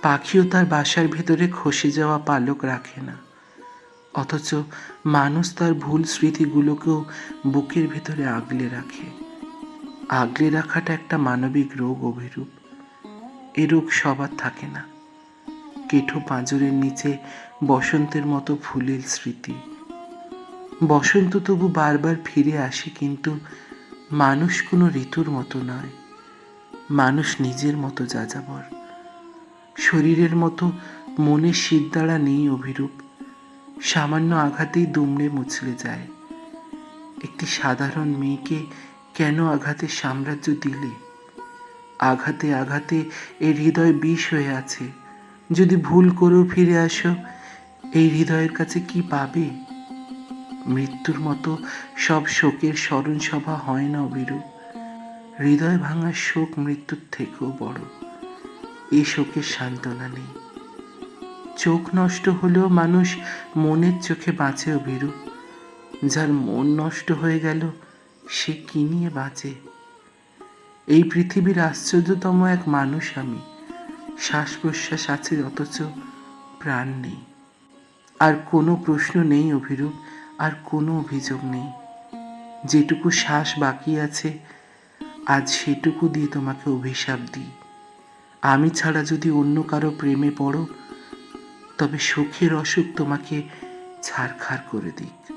পাখিও তার বাসার ভেতরে খসে যাওয়া পালক রাখে না, অথচ মানুষ তার ভুল স্মৃতিগুলোকেও বুকের ভেতরে আগলে রাখে। আগলে রাখাটা একটা মানবিক রোগ অভিরূপ। এ রোগ সবার থাকে না। কেঠো পাঁজরের নিচে বসন্তের মতো ফুলের স্মৃতি। বসন্ত তবু বারবার ফিরে আসে, কিন্তু মানুষ কোনো ঋতুর মতো নয়। মানুষ নিজের মতো যাযাবর। শরীরের মতো মনের শিরদাঁড়া নেই অভিরূপ। সামান্য আঘাতেই দুমড়ে মুচড়ে যায়। একটি সাধারণ মেয়েকে কেন আঘাতের সাম্রাজ্য দিলে? আঘাতে আঘাতে এর হৃদয় বিষ হয়ে আছে। যদি ভুল করেও ফিরে আসো, এই হৃদয়ের কাছে কি পাবে? মৃত্যুর মতো সব শোকের স্মরণ সভা হয় না অভিরূপ। হৃদয় ভাঙার শোক মৃত্যুর থেকেও বড়। এই শোকের সান্ত্বনা নেই। চোখ নষ্ট হলেও মানুষ মনের চোখে বাঁচে অভিরূপ। যার মন নষ্ট হয়ে গেল, সে কি নিয়ে বাঁচে? এই পৃথিবীর আশ্চর্যতম এক মানুষ আমি। শ্বাস প্রশ্বাস আছে, অথচ প্রাণ নেই। আর কোনো প্রশ্ন নেই অভিরূপ, আর কোনো অভিযোগ নেই। যেটুকু শ্বাস বাকি আছে, আজ সেটুকু দিয়ে তোমাকে অভিশাপ দিই। আমি ছাড়া যদি অন্য কারো প্রেমে পড়ো, তবে সুখের অসুখ তোমাকে ছারখার করে দিক।